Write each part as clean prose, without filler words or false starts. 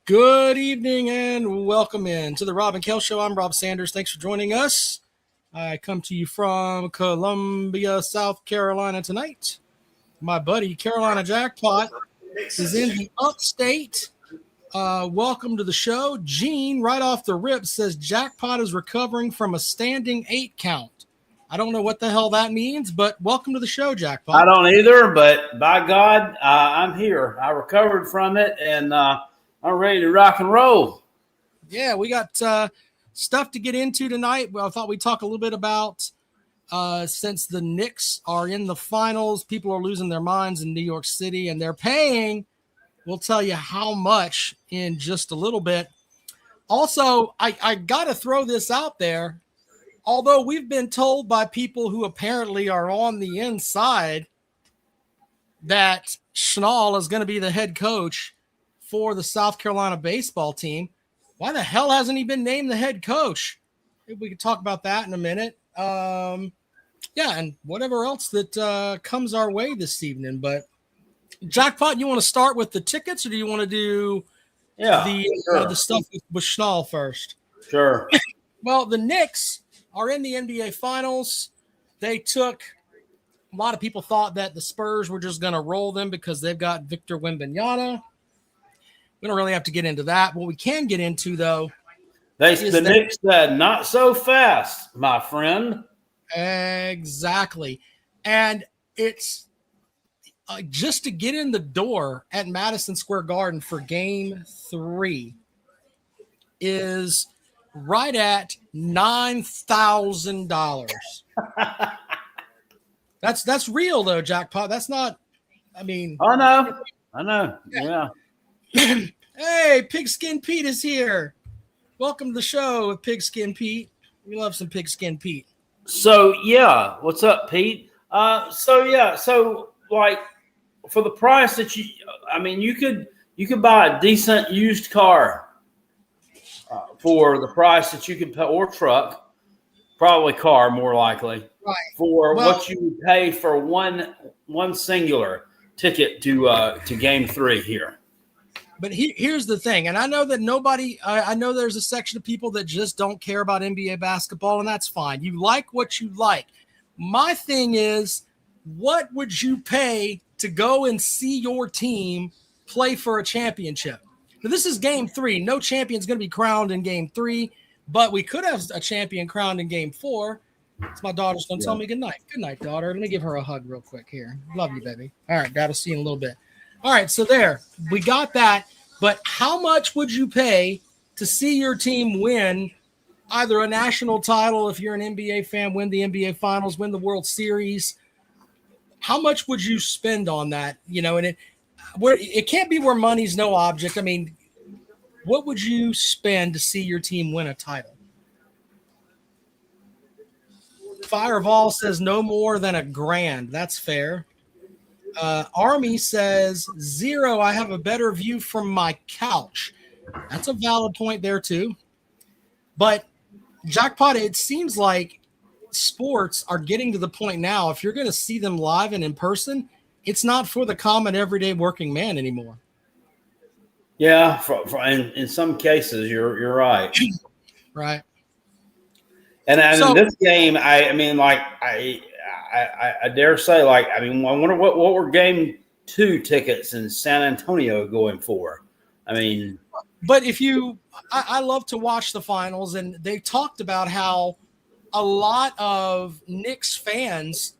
Good evening and welcome in to the Rob and Kel Show. I'm Rob Sanders. Thanks for joining us. I come to you from Columbia, South Carolina tonight. My buddy Carolina Jackpot is in the upstate. Welcome to the show. Gene, right off the rip, says Jackpot is recovering from a standing 8 count. I don't know what the hell that means, but welcome to the show, Jackpot. I don't either, but by God, I'm here. I recovered from it, and I'm ready to rock and roll. Yeah, we got stuff to get into tonight. Well, I thought we'd talk a little bit about since the Knicks are in the finals, people are losing their minds in New York City, and they're paying. We'll tell you how much in just a little bit. Also, I got to throw this out there. Although we've been told by people who apparently are on the inside that Schnall is going to be the head coach for the South Carolina baseball team. Why the hell hasn't he been named the head coach? Maybe we could talk about that in a minute. And whatever else that comes our way this evening. But Jackpot, you want to start with the tickets, or do you want to do the stuff with Schnall first? Sure. Well, the Knicks are in the NBA Finals. They took – a lot of people thought that the Spurs were just going to roll them because they've got Victor Wembanyama. We don't really have to get into that. What we can get into, though – The Knicks said, not so fast, my friend. Exactly. And it's just to get in the door at Madison Square Garden for Game 3 is right at $9,000. That's real, though, Jackpot. That's not – I mean – I know. Yeah. Hey, Pigskin Pete is here. Welcome to the show with Pigskin Pete. We love some Pigskin Pete. So, yeah. What's up, Pete? So like for the price that you could buy a decent used car for the price that you could pay, or truck, probably car more likely, right, for what you would pay for one singular ticket to Game 3 here. But here's the thing, and I know that I know there's a section of people that just don't care about NBA basketball, and that's fine. You like what you like. My thing is, what would you pay to go and see your team play for a championship? Now, this is Game 3. No champion's going to be crowned in Game 3, but we could have a champion crowned in Game 4. It's my daughter's going to tell me good night. Good night, daughter. Let me give her a hug real quick here. Love you, baby. All right, Dad, I'll see you in a little bit. All right, so there. We got that. But how much would you pay to see your team win either a national title, if you're an NBA fan, win the NBA Finals, win the World Series? How much would you spend on that? And it can't be where money's no object. I mean, what would you spend to see your team win a title? Fireball says no more than $1,000. That's fair. Army says $0. I have a better view from my couch. That's a valid point there too. But Jackpot, it seems like sports are getting to the point now, if you're going to see them live and in person, it's not for the common everyday working man anymore. Yeah, in some cases, you're right. Right. And in this game, I dare say, I wonder what were Game 2 tickets in San Antonio going for? But I love to watch the finals, and they talked about how a lot of Knicks fans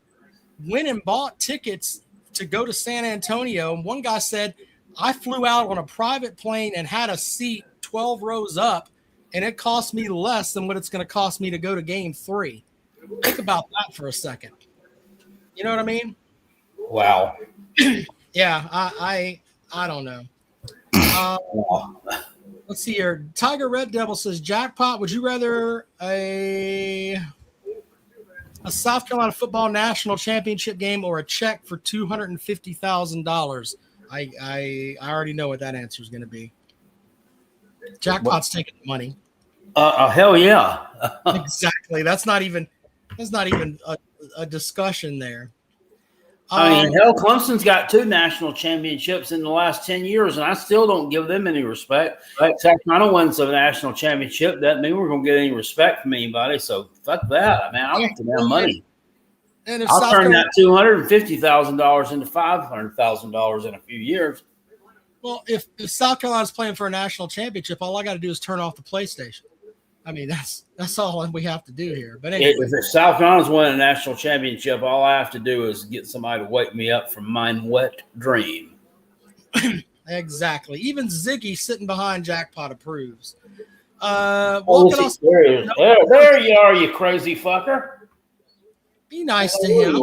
went and bought tickets to go to San Antonio. And one guy said, I flew out on a private plane and had a seat 12 rows up, and it cost me less than what it's going to cost me to go to Game 3. Think about that for a second. You know what I mean? Wow. Yeah, I don't know. Let's see here. Tiger Red Devil says, Jackpot, would you rather a South Carolina football national championship game or a check for $250,000? I already know what that answer is going to be. Jackpot's taking the money. Hell yeah. Exactly. That's not even a discussion there. I mean, hell, Clemson's got 2 national championships in the last 10 years, and I still don't give them any respect. Right. Sacramento wins a national championship. Doesn't mean we're going to get any respect from anybody. So fuck that, man. I want the damn money. And if I'll turn that $250,000 into $500,000 in a few years. Well, if South Carolina's playing for a national championship, all I got to do is turn off the PlayStation. I mean, that's all we have to do here. But anyway. If South Carolina's winning a national championship, all I have to do is get somebody to wake me up from my wet dream. Exactly. Even Ziggy sitting behind Jackpot approves. There you are, you crazy fucker. Be nice to him.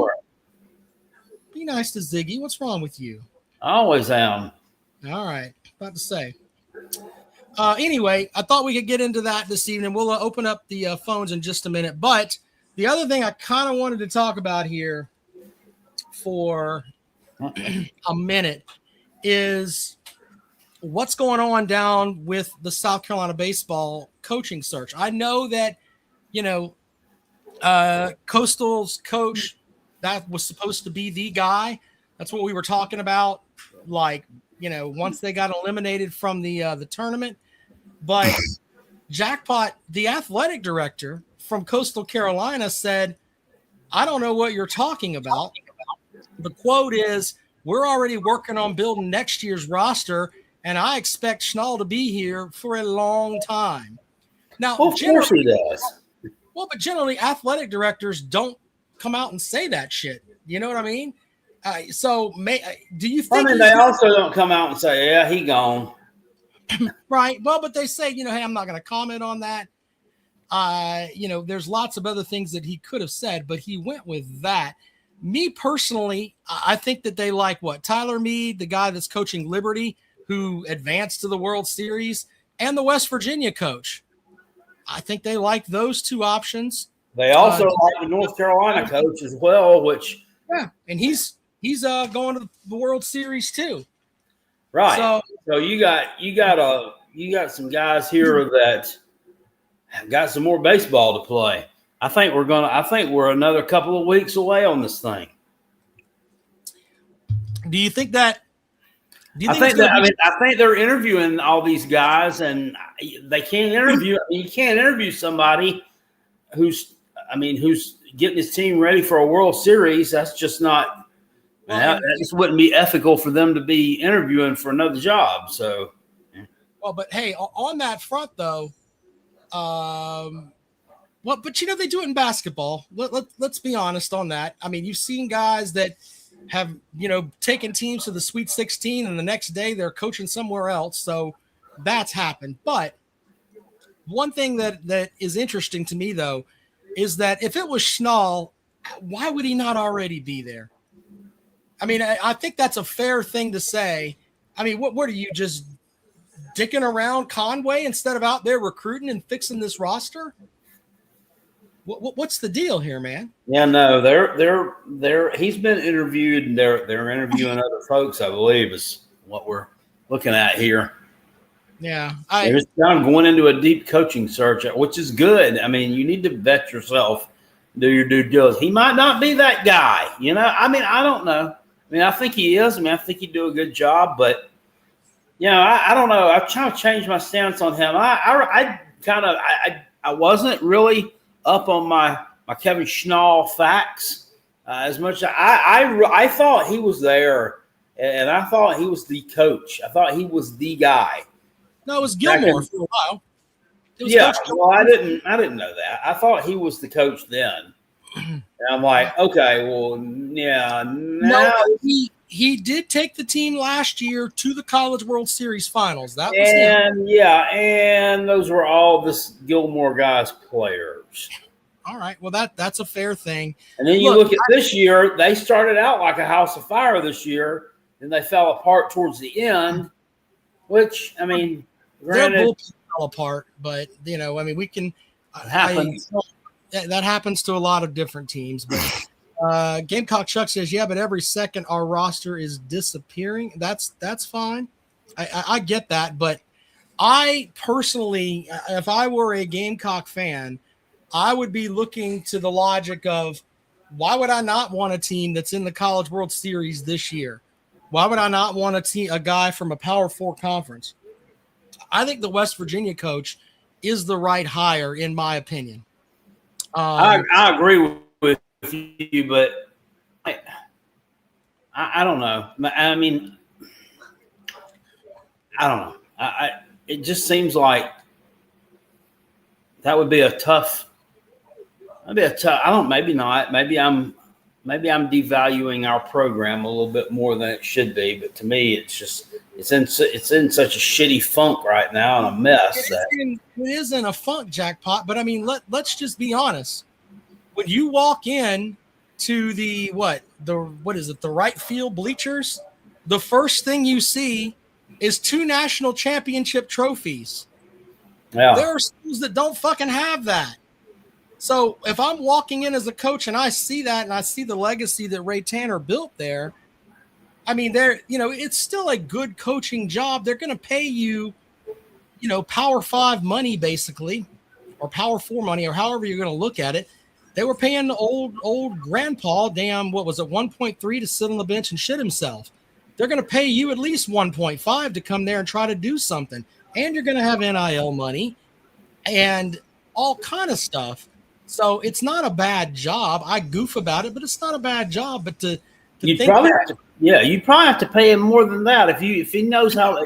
Be nice to Ziggy. What's wrong with you? I always am. All right. About to say. Anyway, I thought we could get into that this evening. We'll open up the phones in just a minute. But the other thing I kind of wanted to talk about here for a minute is what's going on down with the South Carolina baseball coaching search. I know that, Coastal's coach, that was supposed to be the guy. That's what we were talking about. Like, once they got eliminated from the tournament. But Jackpot, the athletic director from Coastal Carolina, said, I don't know what you're talking about. The quote is, we're already working on building next year's roster, and I expect Schnall to be here for a long time. Now, of course he does. Well, but generally, athletic directors don't come out and say that shit. You know what I mean? Do you think? I mean, they also don't come out and say, "Yeah, he gone." Right. Well, but they say, hey, I'm not going to comment on that. There's lots of other things that he could have said, but he went with that. Me personally, I think that they like Tyler Meade, the guy that's coaching Liberty, who advanced to the World Series, and the West Virginia coach. I think they like those 2 options. They also like the North Carolina coach as well, which and he's going to the World Series too. Right. So you got some guys here that got some more baseball to play. I think we're another couple of weeks away on this thing. Do you think that? I think they're interviewing all these guys, and they can't interview. You can't interview somebody who's getting his team ready for a World Series. That's just not. That just wouldn't be ethical for them to be interviewing for another job. So, but hey, on that front though, but they do it in basketball. Let's be honest on that. I mean, you've seen guys that have taken teams to the Sweet 16, and the next day they're coaching somewhere else. So that's happened. But one thing that is interesting to me though is that if it was Schnall, why would he not already be there? I mean, I think that's a fair thing to say. I mean, what are you, just dicking around Conway instead of out there recruiting and fixing this roster? What's the deal here, man? Yeah, no, they're he's been interviewed, and they're interviewing other folks, I believe, is what we're looking at here. Yeah, they're just kind of going into a deep coaching search, which is good. I mean, you need to vet yourself, do your due diligence. He might not be that guy, I mean, I don't know. I mean, I think he is. I mean, I think he'd do a good job, but I don't know. I've kind of changed my stance on him. I wasn't really up on my Kevin Schnall facts as much. I thought he was there, and I thought he was the coach. I thought he was the guy. No, it was Gilmore for a while. Well, I didn't know that. I thought he was the coach then. And I'm like, okay, well, yeah. No, he did take the team last year to the College World Series finals. That was him. And those were all this Gilmore guy's players. All right, well that's a fair thing. And then you look at this year; they started out like a house of fire this year, and they fell apart towards the end. Which, I mean, their bullpen fell apart, but I mean, we can. It happens. That happens to a lot of different teams, but Gamecock Chuck says, yeah, but every second our roster is disappearing. That's fine. I get that. But I personally, if I were a Gamecock fan, I would be looking to the logic of Why would I not want a team that's in the College World Series this year? Why would I not want a guy from a Power 4 conference? I think the West Virginia coach is the right hire, in my opinion. I agree with you, but I don't know. I mean, I don't know. It just seems like that would be a tough. I don't. Maybe not. Maybe I'm devaluing our program a little bit more than it should be. But to me, it's in such a shitty funk right now and a mess. It is in a funk, Jackpot. But I mean, let's just be honest. When you walk in to the right field bleachers, the first thing you see is 2 national championship trophies. Yeah. There are schools that don't fucking have that. So if I'm walking in as a coach and I see that and I see the legacy that Ray Tanner built there, I mean, it's still a good coaching job. They're going to pay you, Power 5 money basically, or Power 4 money, or however you're going to look at it. They were paying the old grandpa, what was it, 1.3 to sit on the bench and shit himself. They're going to pay you at least 1.5 to come there and try to do something. And you're going to have NIL money and all kind of stuff. So it's not a bad job. I goof about it, but it's not a bad job. But you'd probably have to pay him more than that if he knows how.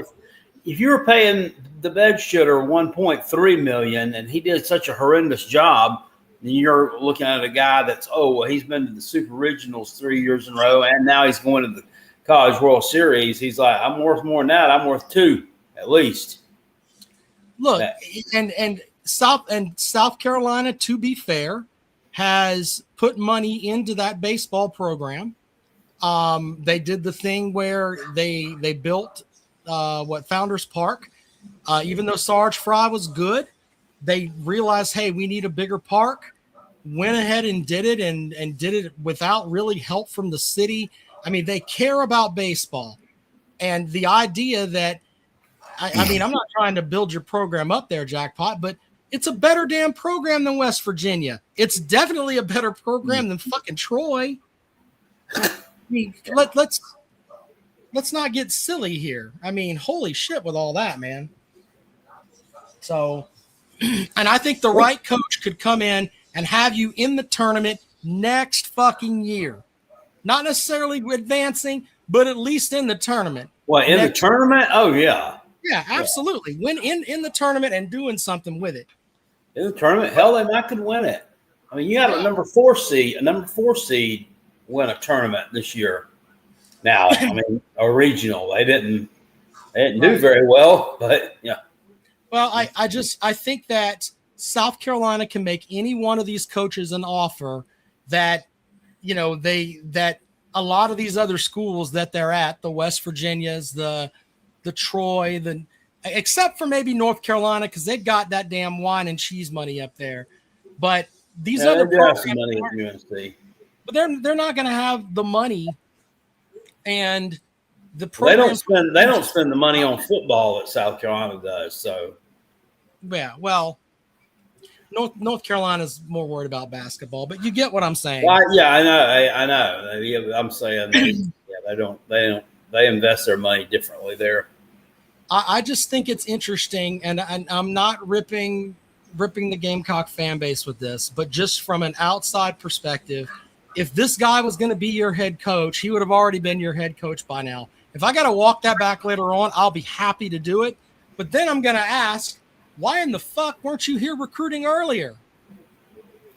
If you were paying the bed shooter 1.3 million and he did such a horrendous job, then you're looking at a guy that's he's been to the Super Regionals 3 years in a row and now he's going to the College World Series. He's like, I'm worth more than that. I'm worth 2 at least. Look, and South Carolina, to be fair, has put money into that baseball program. They did the thing where they built Founders Park. Even though Sarge Fry was good, they realized, hey, we need a bigger park. Went ahead and did it, and did it without really help from the city. I mean, they care about baseball, and the idea that I mean, I'm not trying to build your program up there, Jackpot, but it's a better damn program than West Virginia. It's definitely a better program than fucking Troy. I mean, let's not get silly here. I mean, holy shit with all that, man. So, and I think the right coach could come in and have you in the tournament next fucking year. Not necessarily advancing, but at least in the tournament. What, in the tournament? Oh, yeah. Yeah, absolutely. Win in the tournament and doing something with it. In the tournament, hell, they might could win it. I mean, you had a number 4 seed win a tournament this year. Now, I mean, a regional. They didn't do very well, but yeah. Well, I think that South Carolina can make any one of these coaches an offer that, that a lot of these other schools that they're at, the West Virginias, the Troy, except for maybe North Carolina, because they've got that damn wine and cheese money up there. But these other programs, money at UNC. But they're not going to have the money, and the program. They don't spend the money on football that South Carolina does. So, yeah, well, North Carolina's more worried about basketball, but you get what I'm saying. Well, yeah, I know. I'm saying they invest their money differently there. I just think it's interesting, and I'm not ripping the Gamecock fan base with this, but just from an outside perspective, if this guy was going to be your head coach, he would have already been your head coach by now. If I got to walk that back later on, I'll be happy to do it. But then I'm going to ask, why in the fuck weren't you here recruiting earlier?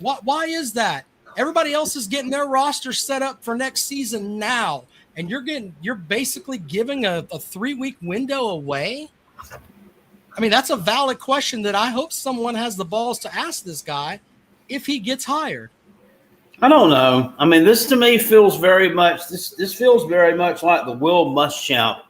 Why is that? Everybody else is getting their roster set up for next season now. And you're basically giving a 3-week window away. I mean, that's a valid question that I hope someone has the balls to ask this guy if he gets hired. I don't know. I mean, this to me feels very much this feels very much like the Will Muschamp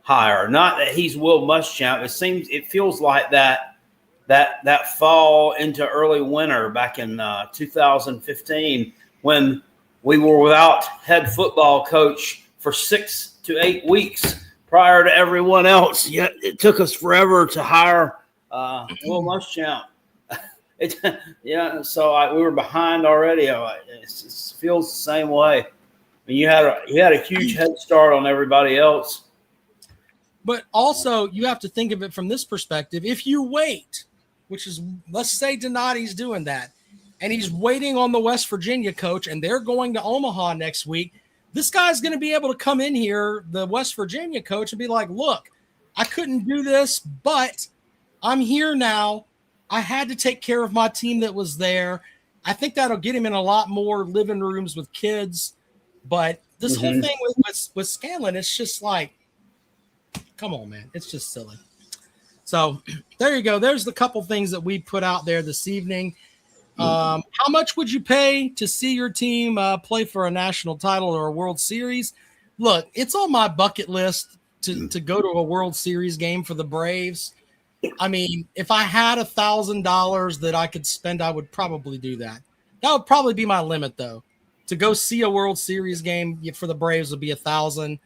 hire. Not that he's Will Muschamp. It feels like that fall into early winter back in 2015 when we were without head football coach for 6 to 8 weeks prior to everyone else. Yet it took us forever to hire Will Muschamp. It, yeah. So we were behind already. It feels the same way. And you had a huge head start on everybody else. But also, you have to think of it from this perspective. If you wait, which is, let's say Donati's doing that, and he's waiting on the West Virginia coach, and they're going to Omaha next week, this guy's going to be able to come in here, the West Virginia coach, and be like, look, I couldn't do this, but I'm here now. I had to take care of my team that was there. I think that'll get him in a lot more living rooms with kids. But this whole thing with Scanlon, it's just like, come on, man. It's just silly. So there you go. There's the couple things that we put out there this evening. How much would you pay to see your team play for a national title or a World Series? Look, it's on my bucket list to go to a World Series game for the Braves. I mean, if I had $1,000 that I could spend, I would probably do that. That would probably be my limit, though. To go see a World Series game for the Braves would be $1,000.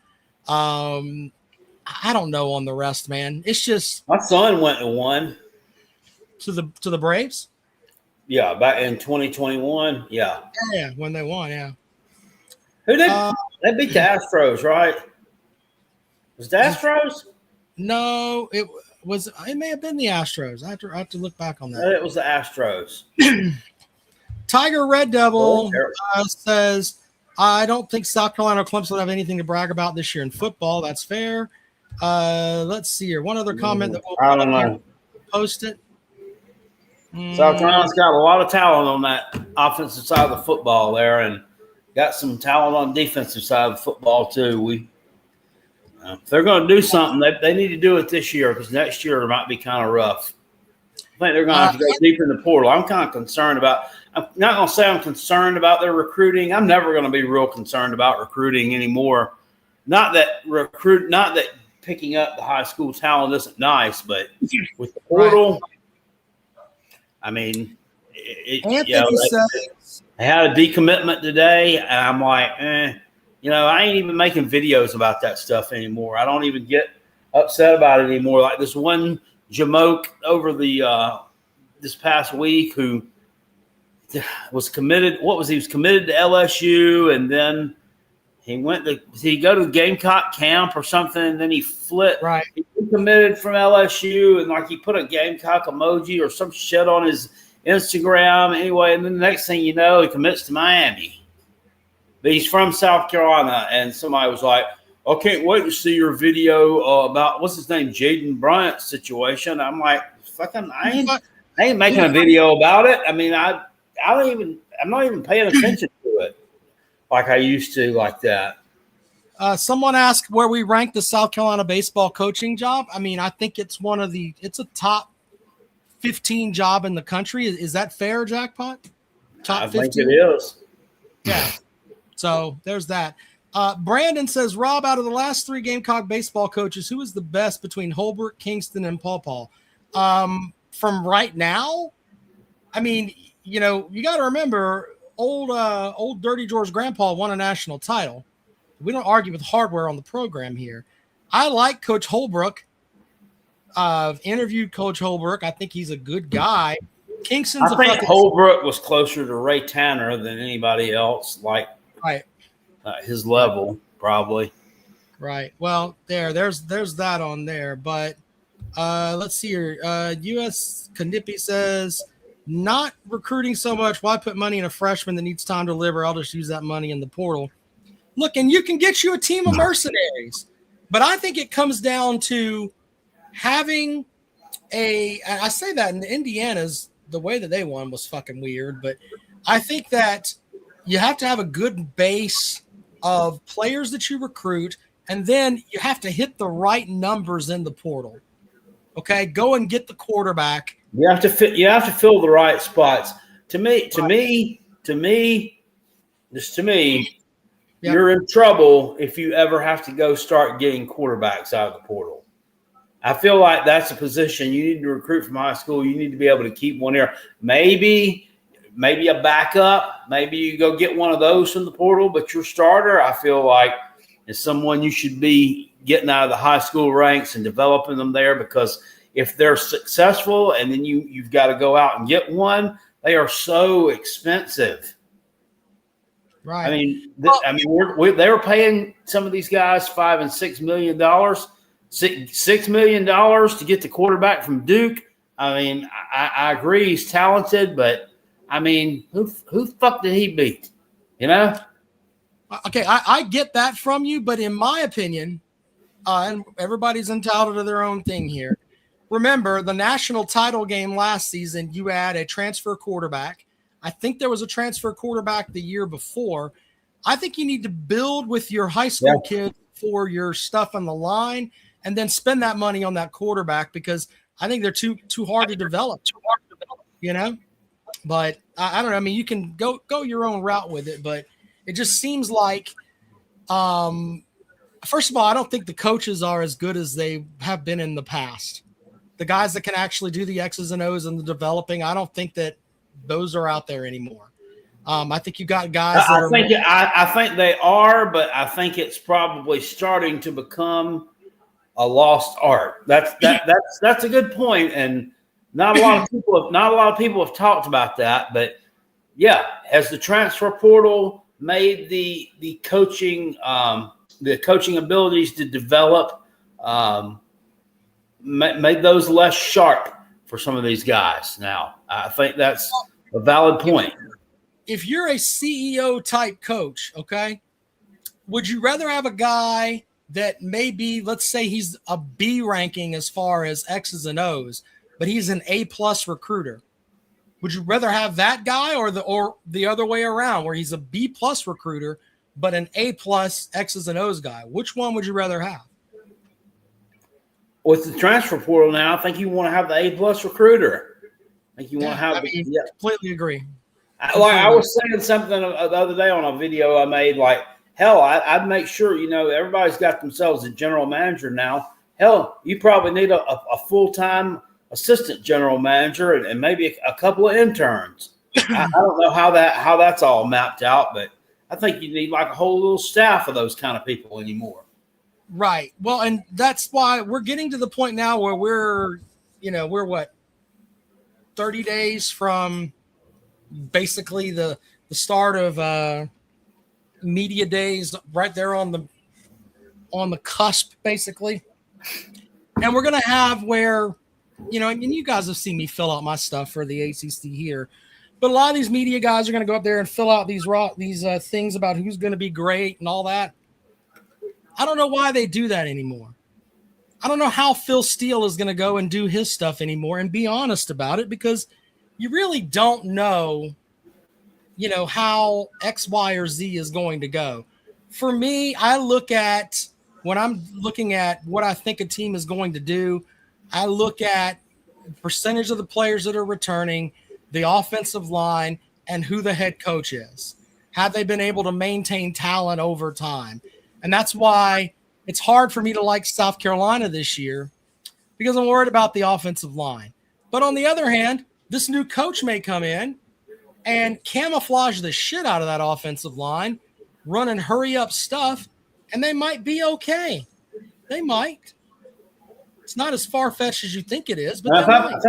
I don't know on the rest, man. It's just my son went and won to the Braves. Yeah, back in 2021. Yeah, when they won. Yeah, who did they beat the Astros? Right? Was the Astros? No, it was. It may have been the Astros. I have to look back on that. It was the Astros. Tiger Red Devil says, I don't think South Carolina or Clemson have anything to brag about this year in football. That's fair. Let's see here. One other comment that I don't know. Post it. South Carolina's got a lot of talent on that offensive side of the football there, and got some talent on the defensive side of the football too. If they're going to do something, they need to do it this year, because next year it might be kind of rough. I think they're going to have to go deep in the portal. I'm kind of concerned about – I'm not going to say I'm concerned about their recruiting. I'm never going to be real concerned about recruiting anymore. Not that picking up the high school talent isn't nice, but with the portal, I mean, Anthony says I had a decommitment today, and I'm like, I ain't even making videos about that stuff anymore. I don't even get upset about it anymore. Like this one jamoke over the this past week who was committed. He was committed to LSU, and then he go to Gamecock camp or something, and then he flipped. Right. He committed from LSU, and like he put a Gamecock emoji or some shit on his Instagram anyway, and then the next thing you know, he commits to Miami. But he's from South Carolina, and somebody was like, I can't wait to see your video about what's his name, Jaden Bryant's situation. I'm like, fucking, I ain't making a video about it. I mean, I'm not even paying attention to it like I used to, like that. Someone asked where we rank the South Carolina baseball coaching job. I mean, I think it's it's a top 15 job in the country. Is that fair, Jackpot? Top 15? I think it is. Yeah. So there's that. Brandon says, Rob, out of the last 3 Gamecock baseball coaches, who is the best between Holbrook, Kingston, and Paw Paw? From right now, I mean, you got to remember, old Dirty George Grandpa won a national title. We don't argue with hardware on the program here. I like Coach Holbrook. I've interviewed Coach Holbrook. I think he's a good guy. Kingston's I think Holbrook was closer to Ray Tanner than anybody else, like his level, probably. Right. Well, there's that on there. But let's see here. U.S. Kandipi says, not recruiting so much. Why put money in a freshman that needs time to deliver? I'll just use that money in the portal. Look, and you can get you a team of mercenaries. But I think it comes down to having I say that in Indiana's, the way that they won was fucking weird. But I think that you have to have a good base of players that you recruit, and then you have to hit the right numbers in the portal. Okay, go and get the quarterback. You have to fill the right spots. To me, you're in trouble if you ever have to go start getting quarterbacks out of the portal. I feel like that's a position you need to recruit from high school. You need to be able to keep one there. Maybe a backup. Maybe you go get one of those from the portal, but your starter, I feel like, is someone you should be getting out of the high school ranks and developing them there, because if they're successful, and then you've got to go out and get one, they are so expensive. Right. I mean, they were paying some of these guys $5 and $6 million, $6 million to get the quarterback from Duke. I mean, I agree he's talented, but I mean, who the fuck did he beat? You know? Okay, I get that from you, but in my opinion, and everybody's entitled to their own thing here. Remember, the national title game last season, you had a transfer quarterback. I think there was a transfer quarterback the year before. I think you need to build with your high school kids for your stuff on the line and then spend that money on that quarterback because I think they're too hard to develop, you know? But I don't know. I mean, you can go your own route with it, but it just seems like, first of all, I don't think the coaches are as good as they have been in the past. The guys that can actually do the X's and O's and the developing, I don't think that those are out there anymore. I think you got guys that I think they are, but I think it's probably starting to become a lost art. That's a good point, and not a lot of people have talked about that. But yeah, has the transfer portal made the coaching abilities to develop made those less sharp for some of these guys? Now, I think that's a valid point. If you're a CEO type coach, okay, would you rather have a guy that maybe, let's say he's a B ranking as far as X's and O's, but he's an A+ recruiter? Would you rather have that guy or the other way around, where he's a B+ recruiter but an A+ X's and O's guy? Which one would you rather have? With the transfer portal now, I think you want to have the A+ recruiter. I think you want to have. Completely agree. I was saying something the other day on a video I made. Like, hell, I'd make sure, everybody's got themselves a general manager now. Hell, you probably need a full-time assistant general manager and maybe a couple of interns. I don't know how that's all mapped out, but I think you need like a whole little staff of those kind of people anymore. Right. Well, and that's why we're getting to the point now where we're what, 30 days from basically the start of media days, right there on the cusp, basically. And we're going to have where, and you guys have seen me fill out my stuff for the ACC here, but a lot of these media guys are going to go up there and fill out these things about who's going to be great and all that. I don't know why they do that anymore. I don't know how Phil Steele is going to go and do his stuff anymore and be honest about it, because you really don't know, how X, Y, or Z is going to go. For me, when I'm looking at what I think a team is going to do, I look at percentage of the players that are returning, the offensive line, and who the head coach is. Have they been able to maintain talent over time? And that's why it's hard for me to like South Carolina this year, because I'm worried about the offensive line. But on the other hand, this new coach may come in and camouflage the shit out of that offensive line, run and hurry up stuff, and they might be okay. They might. It's not as far-fetched as you think it is, but I think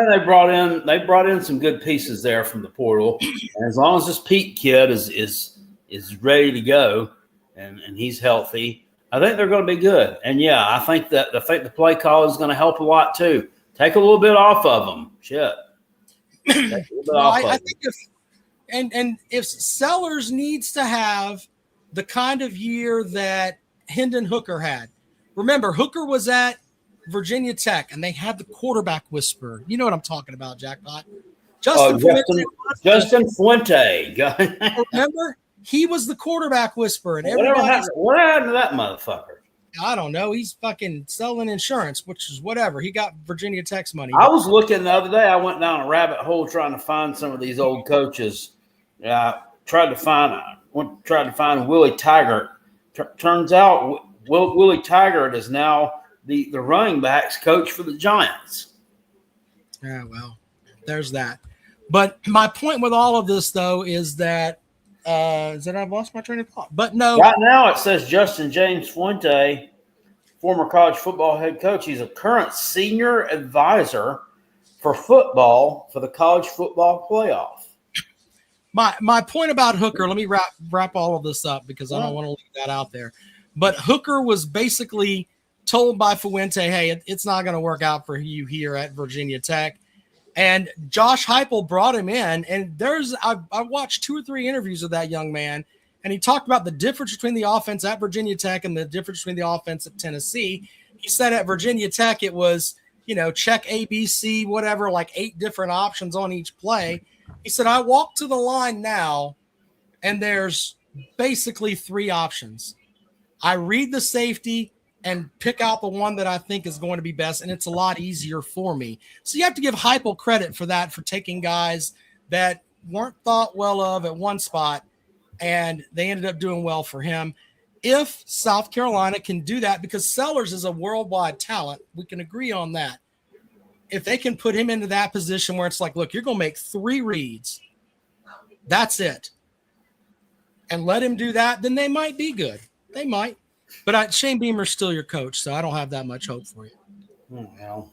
they brought in some good pieces there from the portal. And as long as this Pete kid is ready to go and he's healthy, I think they're going to be good. And yeah, I think the play call is going to help a lot too. Take a little bit off of them. Shit. I think if Sellers needs to have the kind of year that Hendon Hooker had. Remember, Hooker was at Virginia Tech, and they had the quarterback whisperer. You know what I'm talking about, Jackpot. Justin Fuente. Remember, he was the quarterback whisperer, and what happened to that motherfucker? I don't know. He's fucking selling insurance, which is whatever. He got Virginia Tech's money. I was looking the other day. I went down a rabbit hole trying to find some of these old coaches. Tried to find Willie Taggart. Turns out Willie Taggart is now the running backs coach for the Giants. Yeah, well, there's that. But my point with all of this, though, is that I've lost my train of thought. But no. Right now it says Justin James Fuente former college football head coach. He's a current senior advisor for football for the college football playoff. My point about Hooker, let me wrap all of this up because I don't want to leave that out there. But Hooker was basically told by Fuente, hey, it's not going to work out for you here at Virginia Tech. And Josh Heupel brought him in, and I watched 2 or 3 interviews of that young man, and he talked about the difference between the offense at Virginia Tech and the difference between the offense at Tennessee. He said at Virginia Tech it was, check ABC, whatever, like 8 different options on each play. He said, I walk to the line now, and there's basically 3 options. I read the safety and pick out the one that I think is going to be best, and it's a lot easier for me. So you have to give Heupel credit for that, for taking guys that weren't thought well of at one spot, and they ended up doing well for him. If South Carolina can do that, because Sellers is a worldwide talent, we can agree on that. If they can put him into that position where it's like, look, you're going to make 3 reads, that's it, and let him do that, then they might be good. They might. But Shane Beamer's still your coach, so I don't have that much hope for you. Well,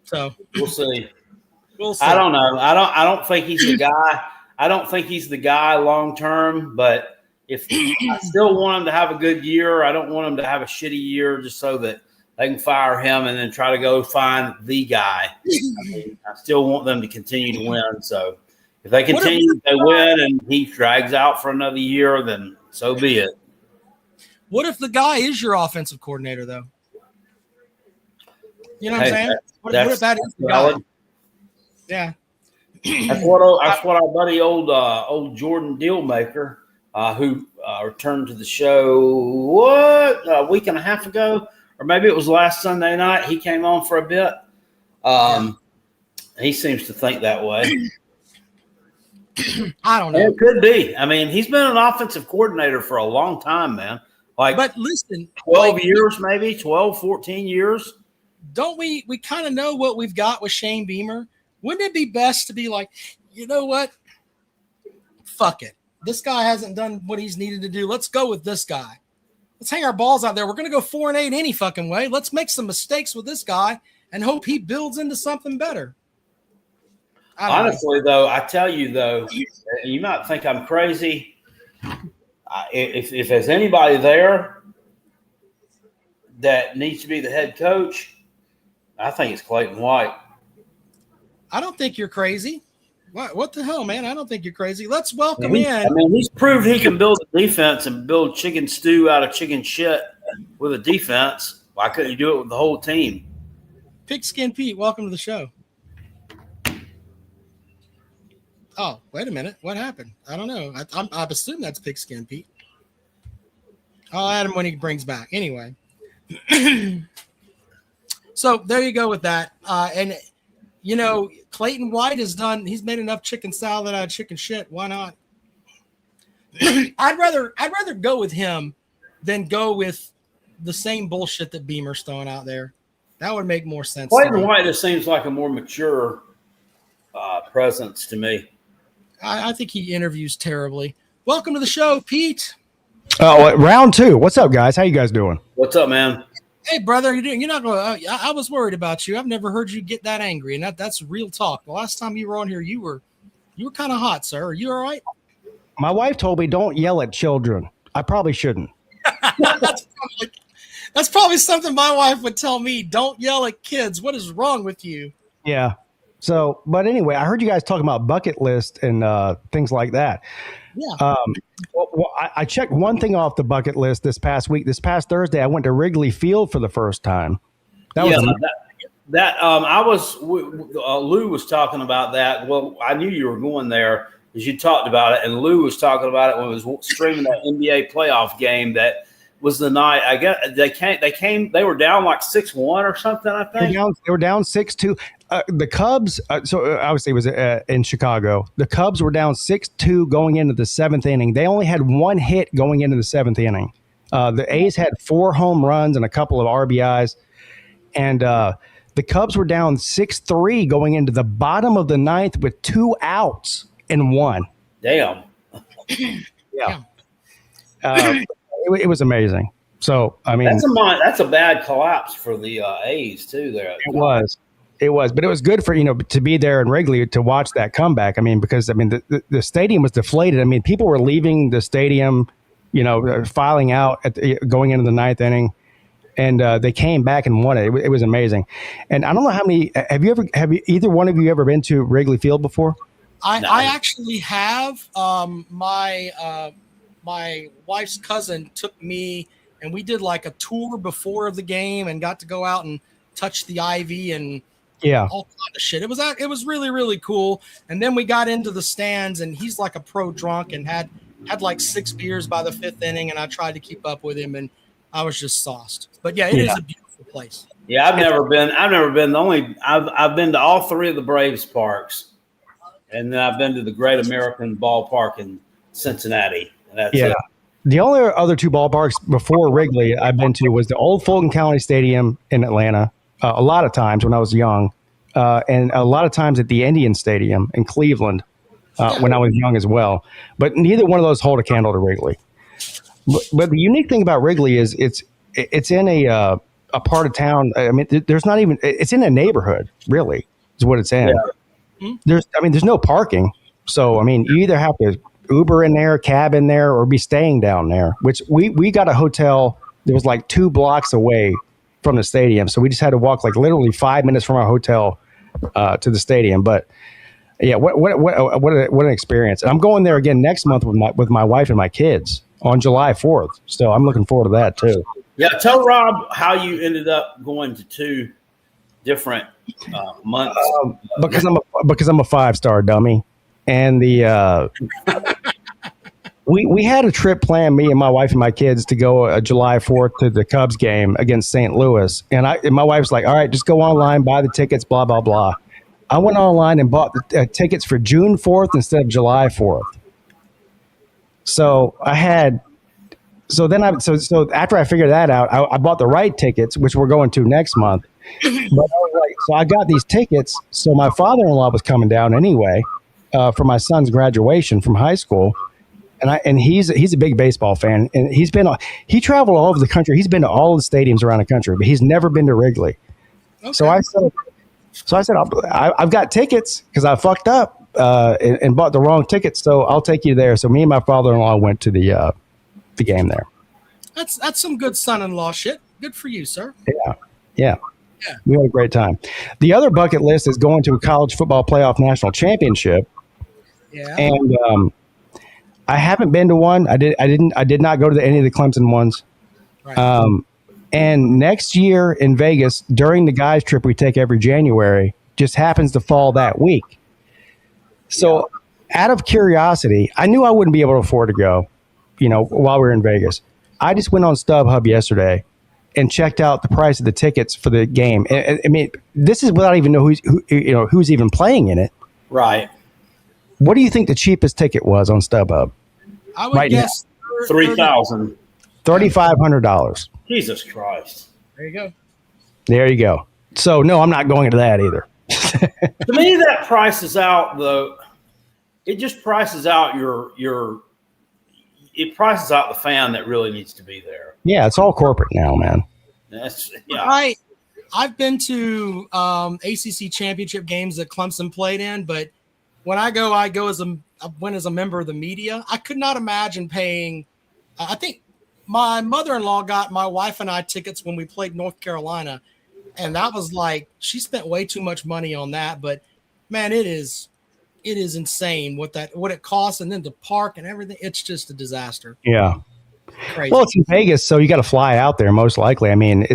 so we'll see. We'll see. I don't know. I don't think he's the guy. I don't think he's the guy long term. But if I still want him to have a good year, I don't want him to have a shitty year, just so that they can fire him and then try to go find the guy. I still want them to continue to win. So if they continue, they win, and he drags out for another year, then so be it. What if the guy is your offensive coordinator, though? You know what I'm saying? What if that is the guy? Yeah. That's what our buddy old Jordan Dealmaker, who returned to the show a week and a half ago, or maybe it was last Sunday night. He came on for a bit. He seems to think that way. I don't know. It could be. I mean, he's been an offensive coordinator for a long time, man. But listen, 12 years, maybe 12, 14 years. Don't we kind of know what we've got with Shane Beamer? Wouldn't it be best to be like, you know what? Fuck it. This guy hasn't done what he's needed to do. Let's go with this guy. Let's hang our balls out there. We're going to go 4-8 any fucking way. Let's make some mistakes with this guy and hope he builds into something better. Honestly, though, I tell you, though, you might think I'm crazy. If there's anybody there that needs to be the head coach, I think it's Clayton White. I don't think you're crazy. What the hell, man? I don't think you're crazy. Let's welcome in. I mean, he's proved he can build a defense and build chicken stew out of chicken shit with a defense. Why couldn't you do it with the whole team? Pigskin Pete, welcome to the show. Oh, wait a minute. What happened? I don't know. I assume that's Pigskin Pete. I'll add him when he brings back. Anyway. So there you go with that. And, Clayton White he's made enough chicken salad out of chicken shit. Why not? I'd rather go with him than go with the same bullshit that Beamer's throwing out there. That would make more sense. Clayton White just seems like a more mature presence to me. I think he interviews terribly. Welcome to the show, Pete. Oh, round 2. What's up, guys? How you guys doing? What's up, man? Hey, brother, you're not going. I was worried about you. I've never heard you get that angry, and that's real talk. The last time you were on here, you were kind of hot, sir. Are you all right? My wife told me don't yell at children. I probably shouldn't. That's probably something my wife would tell me. Don't yell at kids. What is wrong with you? Yeah. So, but anyway, I heard you guys talking about bucket list and things like that. Yeah. I checked one thing off the bucket list this past week. This past Thursday, I went to Wrigley Field for the first time. Lou was talking about that. Well, I knew you were going there because you talked about it, and Lou was talking about it when he was streaming that NBA playoff game. That was the night. I guess they were down like 6-1 or something. I think they were down 6-2. The Cubs, so obviously it was in Chicago. The Cubs were down 6-2 going into the 7th inning. They only had 1 hit going into the 7th inning. The A's had 4 home runs and a couple of RBIs. And the Cubs were down 6-3 going into the bottom of the 9th with 2 outs and 1. Damn. Yeah. It was amazing. So I mean, that's a bad collapse for the A's too. There, it was, but it was good for to be there in Wrigley to watch that comeback. I mean, because the stadium was deflated. I mean, people were leaving the stadium, filing out going into the ninth inning, and they came back and won it. It was amazing. And I don't know how many have either one of you ever been to Wrigley Field before? I actually have. My wife's cousin took me, and we did like a tour before the game, and got to go out and touch the ivy and all kind of shit. It was really, really cool. And then we got into the stands, and he's like a pro drunk and had like 6 beers by the 5th inning, and I tried to keep up with him, and I was just sauced. But yeah, it is a beautiful place. Yeah, I've never been. I've been to all 3 of the Braves parks. And then I've been to the Great American Ballpark in Cincinnati. And that's it. The only other 2 ballparks before Wrigley I've been to was the old Fulton County Stadium in Atlanta. A lot of times when I was young, and a lot of times at the Indian Stadium in Cleveland when I was young as well. But neither one of those hold a candle to Wrigley. But the unique thing about Wrigley is it's in a part of town. I mean, there's not even. It's in a neighborhood, really, is what it's in. Yeah. There's no parking. So, I mean, you either have to Uber in there, cab in there, or be staying down there, which we got a hotel that was like 2 blocks away from the stadium. So we just had to walk like literally 5 minutes from our hotel to the stadium. But yeah, what an experience. And I'm going there again next month with my wife and my kids on July 4th. So I'm looking forward to that too. Yeah. Tell Rob how you ended up going to 2 different months. Because I'm a 5-star dummy, and the we had a trip planned, me and my wife and my kids, to go July 4th to the Cubs game against St. Louis, and my wife's like, all right, just go online, buy the tickets, blah blah blah. I went online and bought the tickets for June 4th instead of July 4th. So after I figured that out, I bought the right tickets, which we're going to next month. But so I got these tickets. So my father-in-law was coming down anyway for my son's graduation from high school, and he's a big baseball fan, and he traveled all over the country. He's been to all the stadiums around the country, but he's never been to Wrigley. Okay. So I said I've got tickets because I fucked up and bought the wrong tickets. So I'll take you there. So me and my father-in-law went to the game there. That's some good son-in-law shit. Good for you, sir. Yeah. We had a great time. The other bucket list is going to a college football playoff national championship. Yeah. And I haven't been to one. I did not go to any of the Clemson ones. Right. And next year in Vegas, during the guys trip we take every January, just happens to fall that week. So out of curiosity, I knew I wouldn't be able to afford to go, while we were in Vegas. I just went on StubHub yesterday and checked out the price of the tickets for the game. I mean, this is without even know who's even playing in it. Right. What do you think the cheapest ticket was on StubHub? I would guess $3,000. $3,500. Jesus Christ. There you go. So no, I'm not going into that either. To me, that prices out it just prices out it prices out the fan that really needs to be there. Yeah, it's all corporate now, man. I've been to ACC championship games that Clemson played in, but when I go as a member of the media. I could not imagine paying. I think my mother-in-law got my wife and I tickets when we played North Carolina, and that was like she spent way too much money on that. But man, it is insane what it costs, and then to park and everything. It's just a disaster. Yeah. Crazy. Well, it's in Vegas, so you got to fly out there most likely. I mean,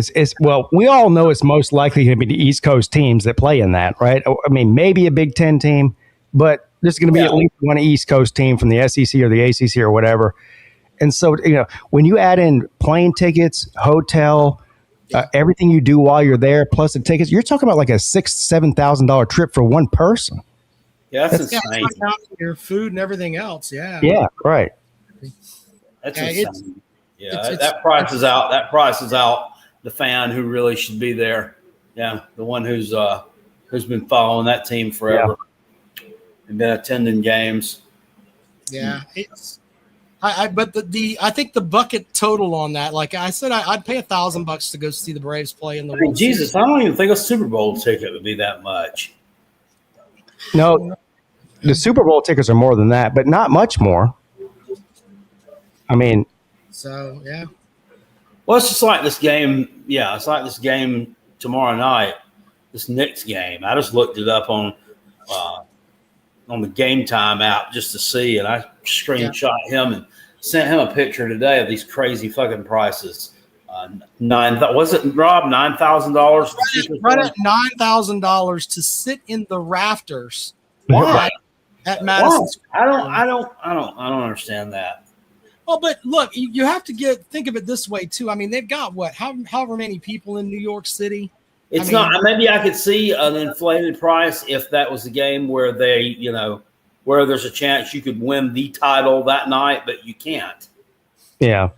we all know it's most likely going to be the East Coast teams that play in that, right? I mean, maybe a Big Ten team, but there's going to be at least one East Coast team from the SEC or the ACC or whatever. And so, when you add in plane tickets, hotel, everything you do while you're there, plus the tickets, you're talking about like a $6,000-$7,000 trip for one person. Yeah, that's insane. Your food and everything else. Yeah. Yeah. Right. That's insane. That prices out the fan who really should be there. Yeah, the one who's been following that team forever and been attending games. Yeah, But I think the bucket total on that, like I said, I'd pay $1,000 to go see the Braves play in the World Jesus, Series. I don't even think a Super Bowl ticket would be that much. No, the Super Bowl tickets are more than that, but not much more. I mean, So yeah. Well, it's just like this game. Yeah, it's like this game tomorrow night. This Knicks game. I just looked it up on the Game Time app just to see, and I screenshot him and sent him a picture today of these crazy fucking prices. Was it Rob $9,000? Right at $9,000 to sit in the rafters. Why? At Madison Why? Square I don't understand that. Well, but look, you have to think of it this way too. I mean, they've got however many people in New York City. It's not. Maybe I could see an inflated price if that was a game where where there's a chance you could win the title that night, but you can't. yeah.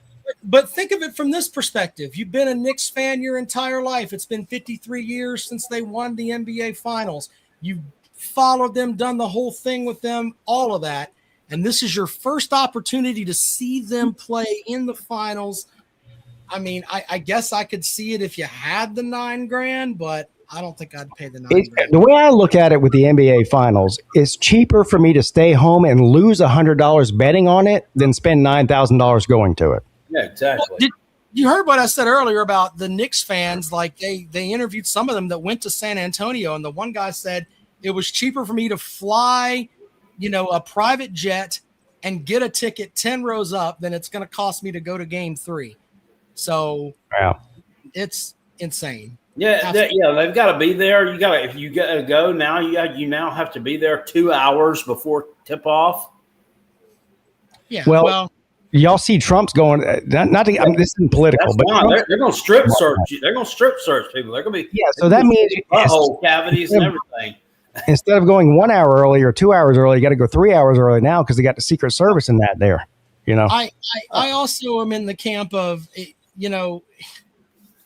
But think of it from this perspective. You've been a Knicks fan your entire life. It's been 53 years since they won the NBA Finals. You've followed them, done the whole thing with them, all of that. And this is your first opportunity to see them play in the finals. I mean, I guess I could see it if you had the $9,000, but I don't think I'd pay the $9,000. The way I look at it with the NBA Finals, it's cheaper for me to stay home and lose $100 betting on it than spend $9,000 going to it. Yeah, exactly. Well, you heard what I said earlier about the Knicks fans? Like they interviewed some of them that went to San Antonio, and the one guy said it was cheaper for me to fly, a private jet and get a ticket 10 rows up than it's going to cost me to go to Game 3. So wow, it's insane. Yeah, they've got to be there. If you got to go now, you now have to be there 2 hours before tip off. Yeah. Well, y'all see Trump's going. This isn't political, but they're going to strip search you. They're going to strip search people. They're going to be So that means butthole cavities and everything. Instead of going 1 hour early or 2 hours early, you got to go 3 hours early now because they got the Secret Service in that there. I also am in the camp of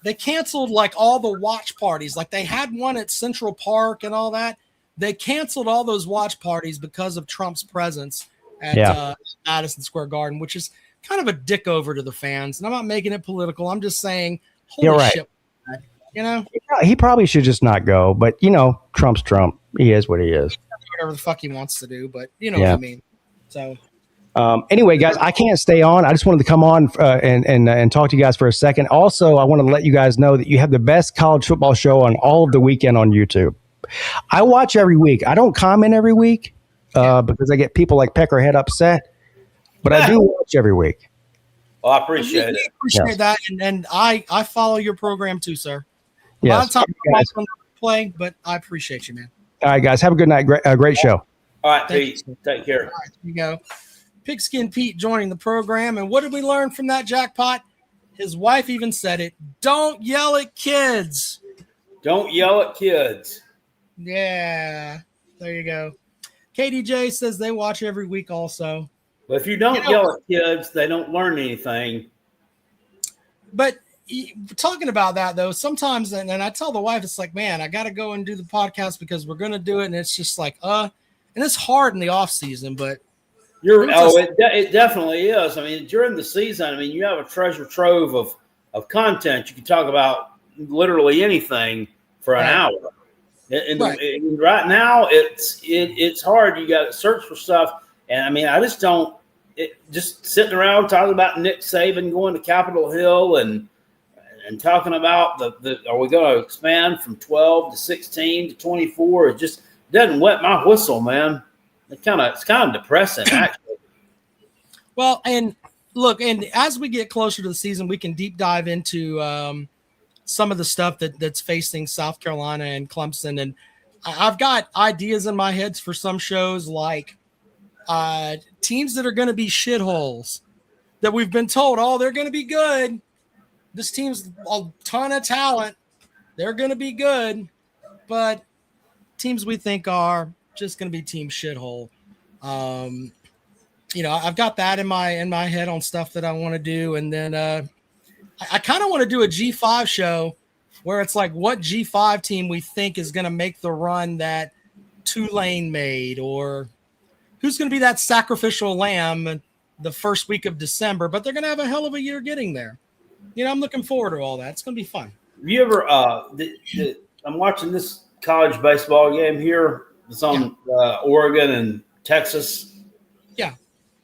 they canceled like all the watch parties. Like they had one at Central Park and all that. They canceled all those watch parties because of Trump's presence at Madison Square Garden, which is kind of a dick over to the fans. And I'm not making it political. I'm just saying, holy shit, He probably should just not go. But, Trump's Trump. He is what he is. Whatever the fuck he wants to do. But you know what I mean. So. Anyway, guys, I can't stay on. I just wanted to come on and talk to you guys for a second. Also, I want to let you guys know that you have the best college football show on all of the weekend on YouTube. I watch every week. I don't comment every week because I get people like Peckerhead upset, but I do watch every week. Well, I appreciate it. Appreciate that, and I follow your program too, sir. A lot of times I play, but I appreciate you, man. All right, guys, have a good night. Great show. All right, Pete. Take care. All right, here you go. Pigskin Pete joining the program. And what did we learn from that jackpot? His wife even said it. Don't yell at kids. Don't yell at kids. Yeah. There you go. KDJ says they watch every week also. But if you don't yell at kids, they don't learn anything. But talking about that, though, sometimes, and I tell the wife, it's like, man, I got to go and do the podcast because we're going to do it. And it's just like, and it's hard in the off season, but it definitely is. I mean, during the season, you have a treasure trove of content. You can talk about literally anything for an hour. And right now, it's hard. You got to search for stuff, and I just don't. Just sitting around talking about Nick Saban going to Capitol Hill and talking about are we going to expand from 12 to 16 to 24? It just doesn't wet my whistle, man. It's kind of depressing, actually. Well, and look, and as we get closer to the season, we can deep dive into some of the stuff that's facing South Carolina and Clemson. And I've got ideas in my head for some shows, like teams that are going to be shitholes that we've been told, they're going to be good. This team's a ton of talent. They're going to be good, but teams we think are just going to be team shithole. I've got that in my head on stuff that I want to do. And then I kind of want to do a G5 show where it's like what G5 team we think is going to make the run that Tulane made, or who's going to be that sacrificial lamb the first week of December, but they're going to have a hell of a year getting there. I'm looking forward to all that. It's going to be fun. Have you ever? I'm watching this college baseball game here. It's on Oregon and Texas. Yeah,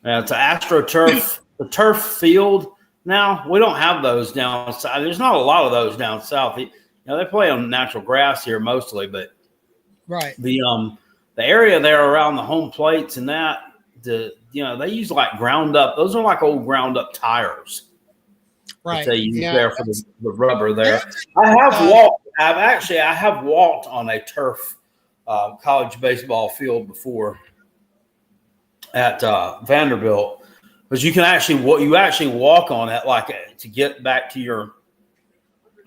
it's an AstroTurf, the turf field. Now we don't have those down south. There's not a lot of those down south. They play on natural grass here mostly, but right. The area there around the home plates and that they use like ground up. Those are like old ground up tires. Right. They use there for the rubber there. I have walked on a turf college baseball field before at Vanderbilt, because you can actually walk on it to get back to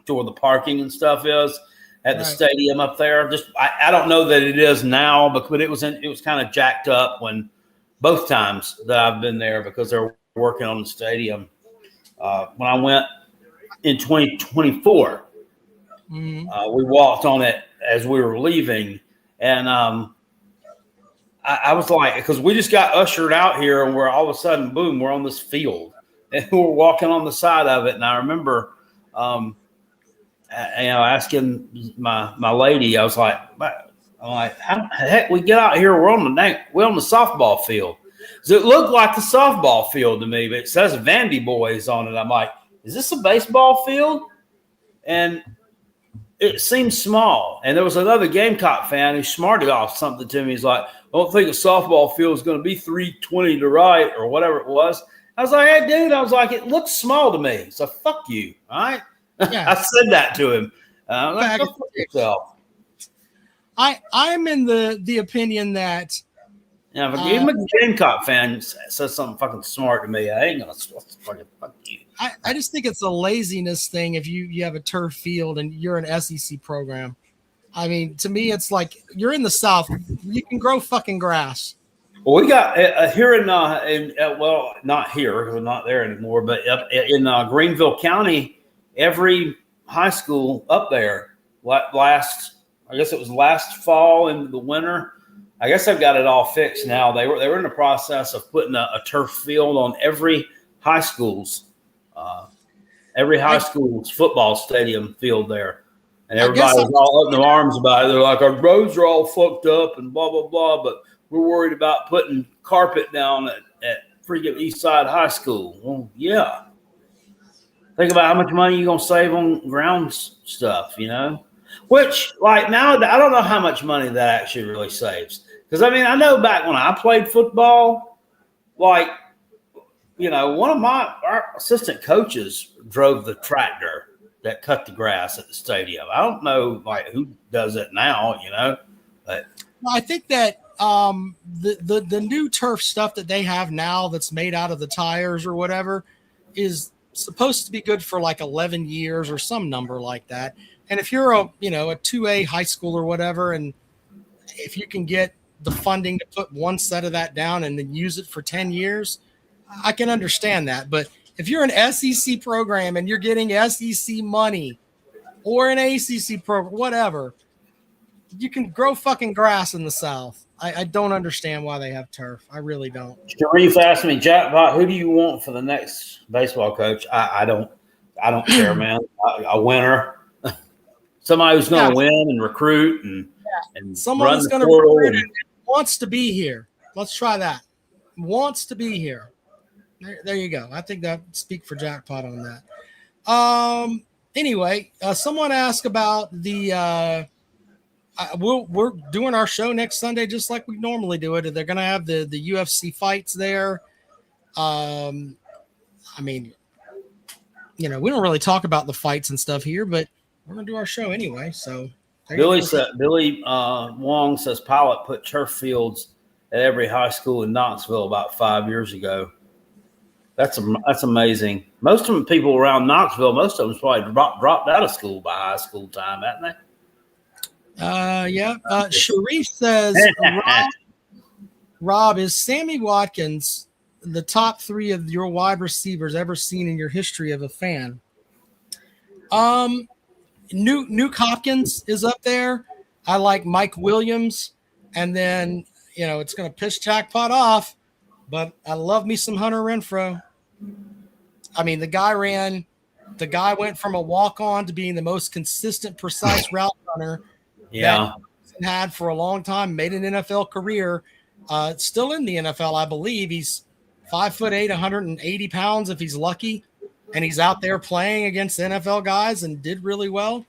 where the parking and stuff is at the stadium up there. I don't know that it is now, but it was kind of jacked up when both times that I've been there, because they're working on the stadium. When I went in 2024, we walked on it as we were leaving, and I was like, because we just got ushered out here, and we're all of a sudden, boom, we're on this field, and we're walking on the side of it. And I remember, asking my lady, I was like, how the heck we get out here? We're on the softball field. So it looked like the softball field to me, but it says Vandy Boys on it. I'm like, is this a baseball field? And it seemed small. And there was another Gamecock fan who smarted off something to me. He's like, I don't think a softball field is going to be 320 to right or whatever it was. I was like, hey, dude, it looks small to me. So fuck you. All right. Yeah. I said that to him. Like, go fuck yourself. I'm in the opinion that, if a Gamecock fan says something fucking smart to me, I ain't gonna fucking fuck you. I just think it's a laziness thing. If you have a turf field and you're an SEC program, I mean, to me, it's like you're in the South. You can grow fucking grass. Well, we got here in not here, we're not there anymore, but in Greenville County, every high school up there I guess it was last fall into the winter. I guess I've got it all fixed now. They were in the process of putting a turf field on every high school's football stadium field there, and everybody was all up in their arms about it. They're like, our roads are all fucked up and blah blah blah, but we're worried about putting carpet down at freaking East Side High School. Well, yeah. Think about how much money you're gonna save on grounds stuff, Which, now, I don't know how much money that actually really saves. Because, I know back when I played football, one of our assistant coaches drove the tractor that cut the grass at the stadium. I don't know, who does it now, But I think that the new turf stuff that they have now that's made out of the tires or whatever is supposed to be good for 11 years or some number like that. And if you're a 2A high school or whatever, and if you can get the funding to put one set of that down and then use it for 10 years, I can understand that. But if you're an SEC program and you're getting SEC money or an ACC program, whatever, you can grow fucking grass in the South. I don't understand why they have turf. I really don't. Sharif asked me, Jackpot, who do you want for the next baseball coach? I don't care, man. A winner. Somebody who's going to win and recruit and someone who's going to recruit and wants to be here. Let's try that. Wants to be here. There you go. I think that speak for Jackpot on that. Anyway, someone asked about the we're doing our show next Sunday just like we normally do it. They're going to have the UFC fights there. We don't really talk about the fights and stuff here, but we're going to do our show anyway. So Billy Wong says Pilot put turf fields at every high school in Knoxville about 5 years ago. That's amazing. Most of the people around Knoxville, most of them probably dropped out of school by high school time, haven't they? Yeah. Sharif says, Rob, is Sammy Watkins the top 3 of your wide receivers ever seen in your history of a fan? Nuke Hopkins is up there. I like Mike Williams. And then, it's going to piss Jackpot off. but I love me some Hunter Renfro. I mean, the guy went from a walk-on to being the most consistent, precise route runner Yeah. that had for a long time, made an NFL career. Still in the NFL, I believe. He's 5'8", 180 pounds if he's lucky, and he's out there playing against NFL guys and did really well.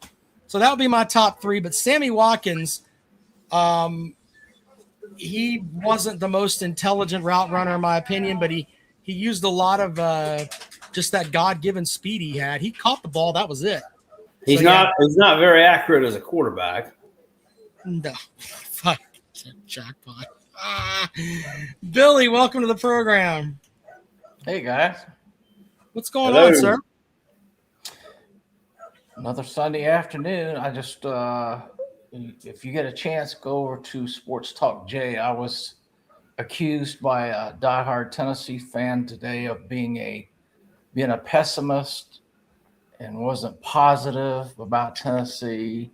So that would be my top three. But Sammy Watkins, he wasn't the most intelligent route runner in my opinion, but he used a lot of just that God-given speed he had. He caught the ball. That was it. He's not very accurate as a quarterback. No. Fuck. Jackpot. Billy, welcome to the program. Hey guys, What's going on, sir? another Sunday afternoon. I just, if you get a chance, go over to Sports Talk J. I was accused by a diehard Tennessee fan today of being a pessimist and wasn't positive about Tennessee,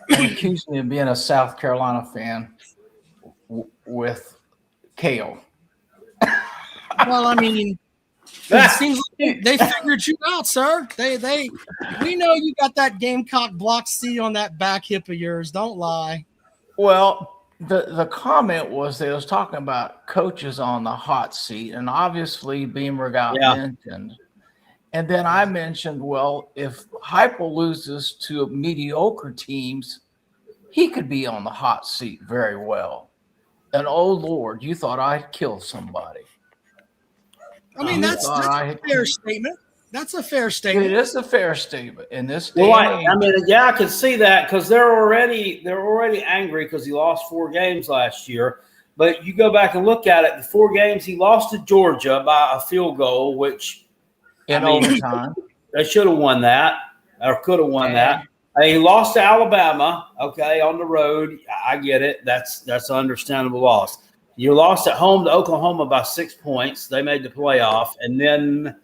and accused me of being a South Carolina fan with kale. Well, I mean, it seems like they figured you out, sir. We know you got that Gamecock block C on that back hip of yours. Don't lie. Well, the comment was they was talking about coaches on the hot seat, and obviously Beamer got mentioned. And then I mentioned, well, if Heupel loses to mediocre teams, he could be on the hot seat very well. And oh Lord, you thought I'd kill somebody. I mean, that's a fair statement. That's a fair statement. It is a fair statement in this day. Well, and age. I could see that because they're already angry because he lost 4 games last year. But you go back and look at it, the 4 games he lost to Georgia by a field goal, which in overtime they should have won that or could have won that. He lost to Alabama, okay, on the road. I get it. That's an understandable loss. You lost at home to Oklahoma by 6 points. They made the playoff, and then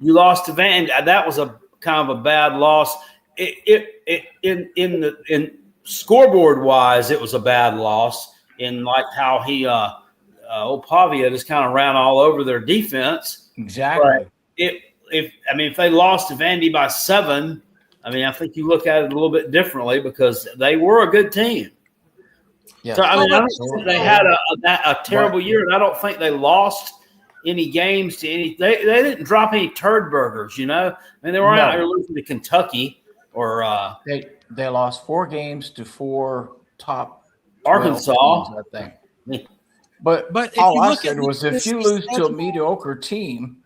you lost to Vandy. That was a kind of a bad loss. In scoreboard wise, it was a bad loss. In like how he old Pavia just kind of ran all over their defense. Exactly. But if they lost to Vandy by 7, I mean, I think you look at it a little bit differently because they were a good team. Yeah. So, I mean, I don't think they had a terrible year, and I don't think they lost any games to any. They didn't drop any turd burgers, you know. I mean, they were out here losing to Kentucky or they lost 4 games to 4 top Arkansas, teams, I think. But all I said was if you lose to a mediocre team,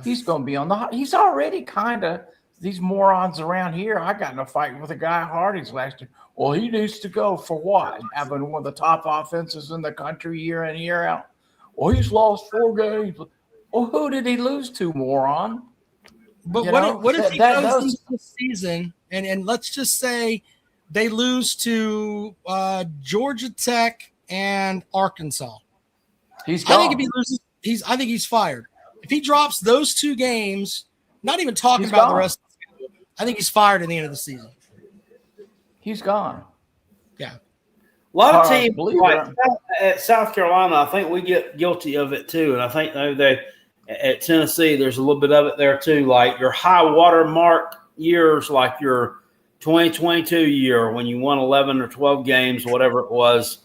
he's going to be on the hot. He's already kind of these morons around here. I got in a fight with a guy at Hardy's last year. Well, he needs to go for what? Having one of the top offenses in the country year in, year out. Well, he's lost 4 games. Well, who did he lose to, moron? But what if he goes this season and let's just say they lose to Georgia Tech and Arkansas? He's gone. I think if he loses, I think he's fired. If he drops those 2 games, not even talking about the rest of the schedule, I think he's fired at the end of the season. He's gone. Yeah. A lot of teams like at South Carolina, I think we get guilty of it too. And I think they at Tennessee, there's a little bit of it there too. Like your high watermark years, like your 2022 year when you won 11 or 12 games, whatever it was,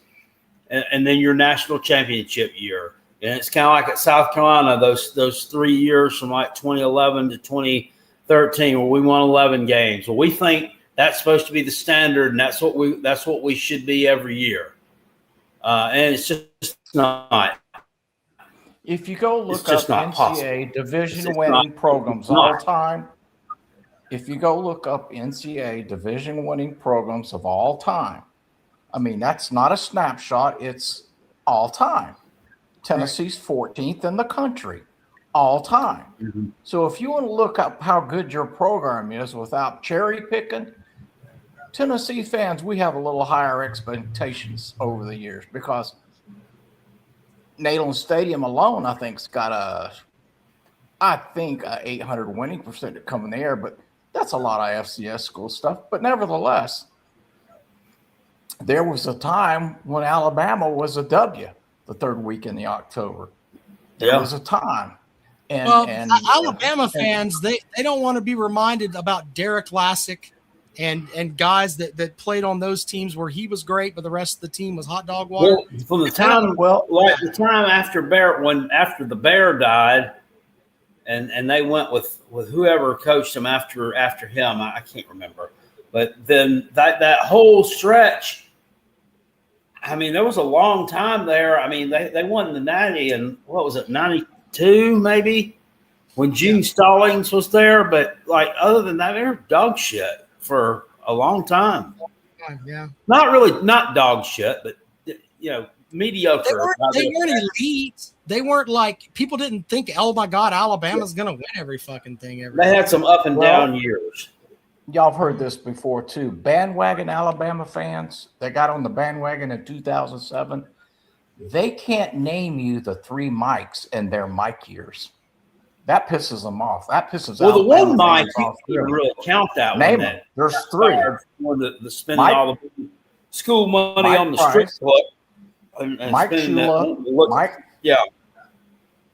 and then your national championship year. And it's kind of like at South Carolina, those 3 years from like 2011 to 2013 where we won 11 games. Well, we think that's supposed to be the standard, and that's what we should be every year. And it's just not. If you go look up NCAA division-winning programs all time, if you go look up NCAA division-winning programs of all time, I mean, that's not a snapshot. It's all time. Tennessee's 14th in the country, all time. Mm-hmm. So if you want to look up how good your program is without cherry picking, Tennessee fans, we have a little higher expectations over the years because Neyland Stadium alone, I think, has got a 800 winning percent coming there, but that's a lot of FCS school stuff. But nevertheless, there was a time when Alabama was a W the 3rd week in the October. There was a time. And Alabama fans, they don't want to be reminded about Derek Lassick and guys that played on those teams where he was great, but the rest of the team was hot dog water. Well, from the time, the time after the Bear died, and they went with whoever coached him after him, I can't remember, but then that whole stretch. I mean, there was a long time there. I mean, they won the 90 and what was it, 92 maybe, when Gene Stallings was there. But like other than that, they were dog shit for a long time. Yeah, not dog shit, but mediocre. They weren't elite. They weren't like people didn't think, oh my God, Alabama's gonna win every fucking thing. They had some up and down years. Y'all have heard this before too. Bandwagon Alabama fans that got on the bandwagon in 2007, they can't name you the 3 mics in their mic years. That pisses them off. That pisses the one mic off. You didn't really count that name one. It. There's 3. The spending all the school money on the strip club. And Mike Shula,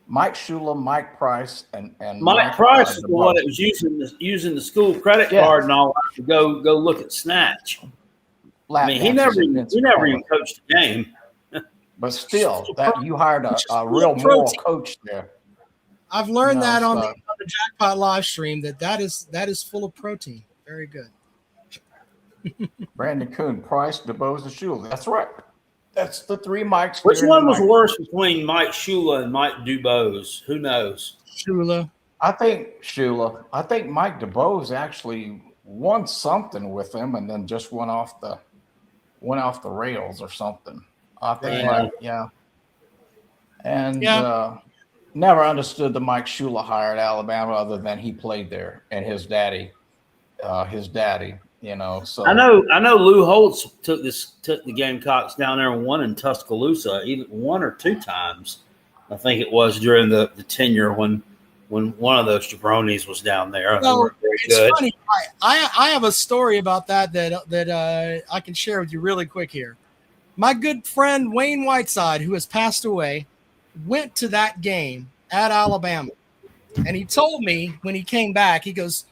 Mike Shula, Mike Price, and Mike Price is the one that was using the school credit card and all that to go look at snatch. I mean, he never even coached the game. But still, that you hired a real moral coach there. I've learned that on the Jackpot live stream that is full of protein. Very good. Brandon Kuhn, Price, DuBose, and Shula. That's right. That's the 3 mics. Which one was worse between Mike Shula and Mike DuBose? Who knows? Shula. I think Shula. I think Mike DuBose actually won something with him and then just went off the rails or something. I think never understood the Mike Shula hire at Alabama other than he played there and his daddy. So I know Lou Holtz took the Gamecocks down there and won in Tuscaloosa even 1 or 2 times. I think it was during the tenure when one of those jabronis was down there. So it's funny. I have a story about that I can share with you really quick here. My good friend Wayne Whiteside, who has passed away, went to that game at Alabama, and he told me when he came back, he goes,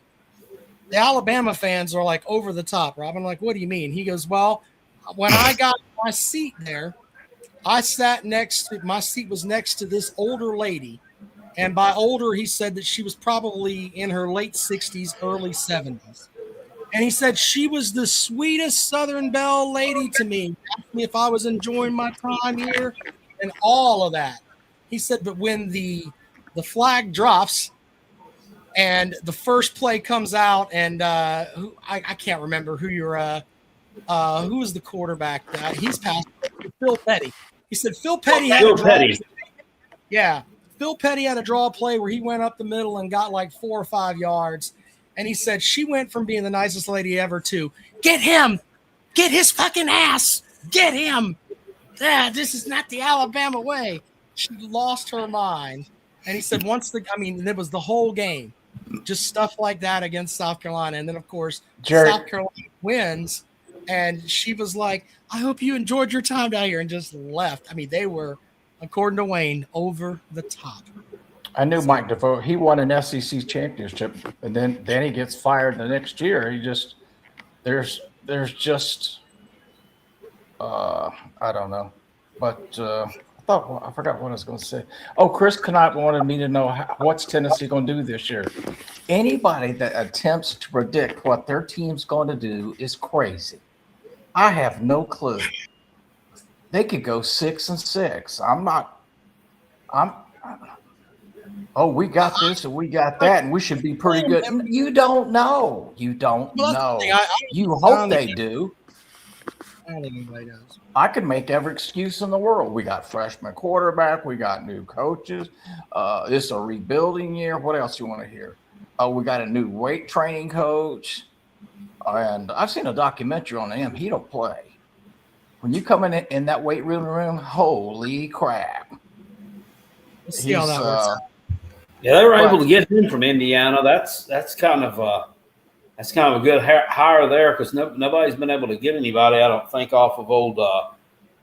the Alabama fans are like over the top, Rob. I'm like, what do you mean? He goes, well, when I got my seat there, my seat was next to this older lady. And by older, he said that she was probably in her late 60s, early 70s. And he said she was the sweetest Southern Belle lady to me. Asked me if I was enjoying my time here and all of that. He said, but when the flag drops, and the first play comes out, and I can't remember who who was the quarterback. He's passed Phil Petty. He said Phil Petty had a draw. Yeah, Phil Petty had a draw play where he went up the middle and got like 4 or 5 yards. And he said she went from being the nicest lady ever to get him, get his fucking ass, get him. Yeah, this is not the Alabama way. She lost her mind. And he said it was the whole game. Just stuff like that against South Carolina. And then, of course, South Carolina wins. And she was like, I hope you enjoyed your time down here, and just left. I mean, they were, according to Wayne, over the top. I knew Mike DeVoe. He won an SEC championship, and then he gets fired the next year. There's just I don't know. But I forgot what I was going to say. Oh, Chris Connaught wanted me to know what's Tennessee going to do this year. Anybody that attempts to predict what their team's going to do is crazy. I have no clue. They could go 6-6. We got this and we got that, and we should be pretty good. You don't know. You don't know. You hope they do. I don't think anybody does. I could make every excuse in the world. We got freshman quarterback. We got new coaches. It's a rebuilding year. What else you want to hear? We got a new weight training coach. And I've seen a documentary on him. He don't play. When you come in that weight room, holy crap. Let's see how that works out. Yeah, they were able to get him from Indiana. That's kind of a good hire there, because nobody's been able to get anybody, I don't think, off of old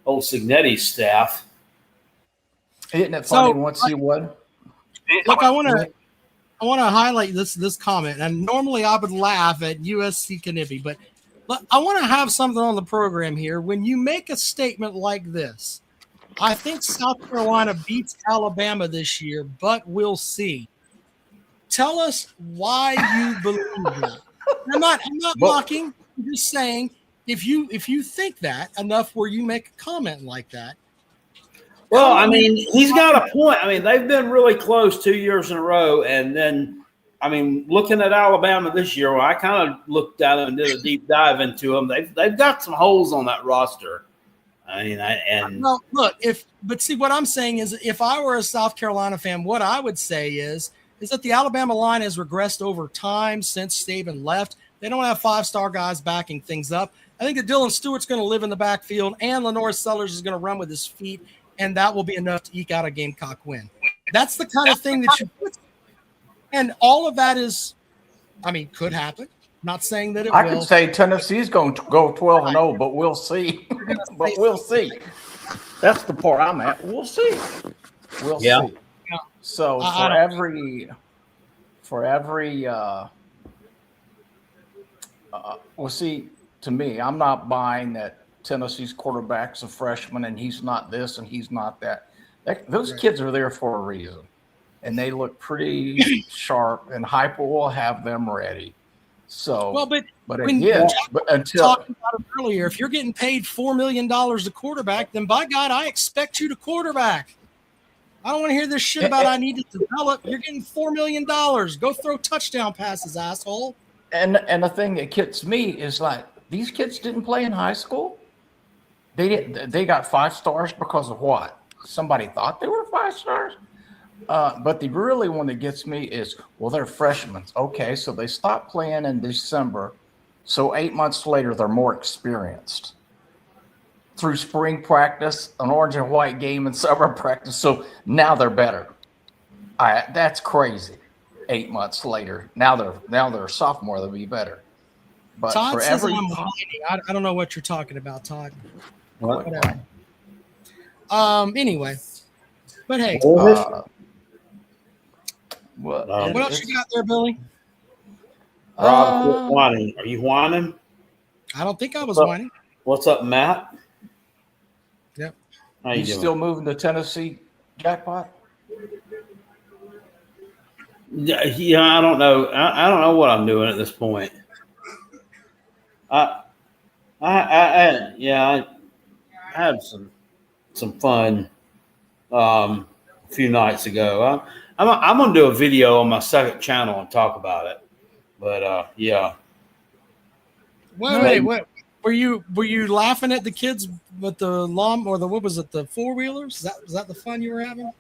Signetti's staff. Isn't it funny once you won? Look, I want to highlight this comment, and normally I would laugh at USC Knippy, but I want to have something on the program here. When you make a statement like this, I think South Carolina beats Alabama this year, but we'll see. Tell us why you believe that. I'm not mocking. I'm just saying if you think that enough where you make a comment like that. Well, I mean, he's got a point. I mean, they've been really close 2 years in a row. And then, I mean, looking at Alabama this year, well, I kind of looked at them and did a deep dive into them. They've got some holes on that roster. I mean, well, look, but see, what I'm saying is if I were a South Carolina fan, what I would say is that the Alabama line has regressed over time since Saban left. They don't have 5-star guys backing things up. I think that Dylan Stewart's going to live in the backfield and Lenore Sellers is going to run with his feet, and that will be enough to eke out a Gamecock win. That's the kind of thing that you put. And all of that is, I mean, could happen. Not saying that it will. I could say Tennessee's going to go 12-0, but we'll see. But we'll see. That's the part I'm at. We'll see. We'll see. So for every well, see, to me, I'm not buying that Tennessee's quarterback's a freshman and he's not this and he's not that. Those kids are there for a reason, and they look pretty sharp, and Heupel will have them ready. So, well, but until talking about it earlier, if you're getting paid $4 million a quarterback, then by God, I expect you to quarterback. I don't want to hear this shit about I need to develop. You're getting $4 million. Go throw touchdown passes, asshole. And the thing that gets me is like these kids didn't play in high school. They got 5 stars because of what? Somebody thought they were 5 stars. But the really one that gets me is, well, they're freshmen. Okay, so they stopped playing in December. So 8 months later, they're more experienced. Through spring practice, an orange and white game, and summer practice. So now they're better. That's crazy. 8 months later, now they're a sophomore. They'll be better. But Todd for says every, I'm whining. I don't know what you're talking about, Todd. What? Whatever. Anyway, but hey, what else you got there, Billy? Rob, whining. Are you whining? I don't think I was whining. What's up, Matt? Yep. How you You doing? still moving to Tennessee, Jackpot? Yeah, I don't know. I don't know what I'm doing at this point. I had some fun a few nights ago. I'm gonna do a video on my second channel and talk about it. But yeah. Wait. Were you laughing at the kids with the lawn or the what was it, the 4-wheelers? Was that the fun you were having?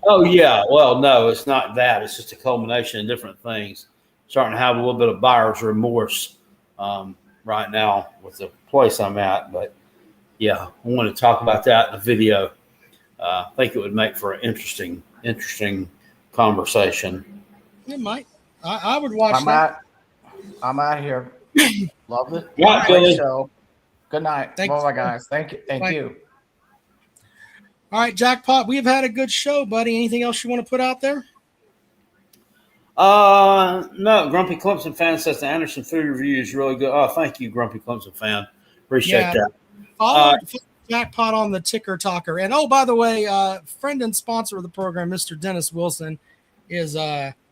Oh yeah. Well, no, it's not that. It's just a culmination of different things. Starting to have a little bit of buyer's remorse right now with the place I'm at. But yeah, I want to talk about that in the video. I think it would make for an interesting conversation. It might. I would watch that. I'm out here. Love it. Yeah, Great show. Good night. Thanks, Bye, guys. Thank you. Thank you. All right, Jackpot, we've had a good show, buddy. Anything else you want to put out there? No. Grumpy Clemson fan says the Anderson food review is really good. Oh, thank you, Grumpy Clemson fan. Appreciate that. Follow Jackpot on the Ticker Talker. And oh, by the way, friend and sponsor of the program, Mr. Dennis Wilson, is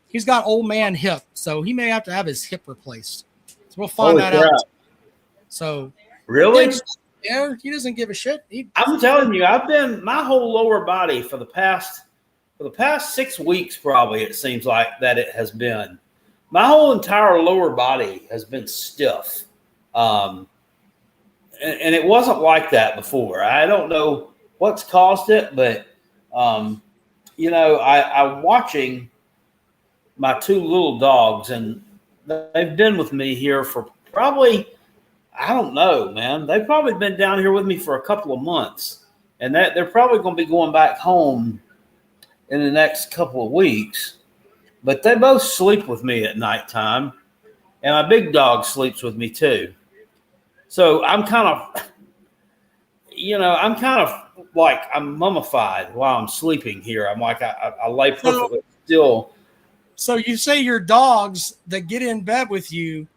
he's got old man hip, so he may have to have his hip replaced. So we'll find that out. So really? Yeah, he doesn't give a shit. I'm telling you, I've been my whole lower body for the past 6 weeks, probably it seems like that it has been. My whole entire lower body has been stiff. And it wasn't like that before. I don't know what's caused it, but I'm watching my 2 little dogs, and they've been with me here for probably, I don't know, man. They've probably been down here with me for a couple of months, and that they're probably going to be going back home in the next couple of weeks. But they both sleep with me at nighttime, and my big dog sleeps with me too. So I'm kind of I'm mummified while I'm sleeping here. I'm like I lay perfectly still. So you say your dogs that get in bed with you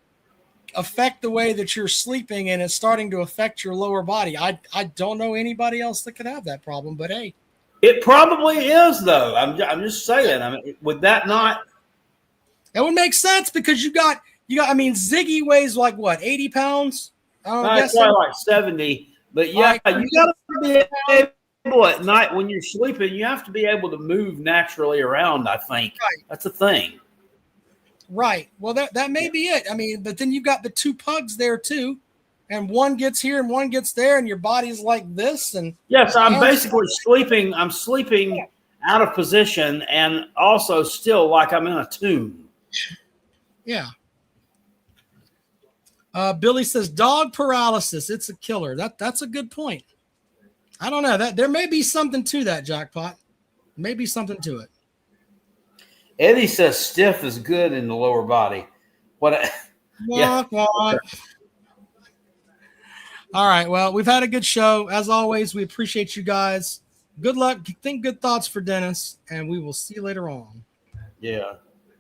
affect the way that you're sleeping, and it's starting to affect your lower body. I don't know anybody else that could have that problem, but hey, it probably is though. I'm just saying. I mean, would that not? That would make sense because you got. I mean, Ziggy weighs like what, 80 pounds? It's probably like 70. But yeah, you got to be able at night when you're sleeping. You have to be able to move naturally around. I think that's a thing. Right. Well, that may be it. I mean, but then you've got the two pugs there too, and one gets here and one gets there, and your body's like this. And yes, I'm basically sleeping. I'm sleeping out of position, and also still like I'm in a tomb. Yeah. Billy says dog paralysis. It's a killer. That's a good point. I don't know that there may be something to that, Jackpot. Maybe something to it. Eddie says stiff is good in the lower body. What? Walk. All right. Well, we've had a good show. As always, we appreciate you guys. Good luck. Think good thoughts for Dennis, and we will see you later on. Yeah.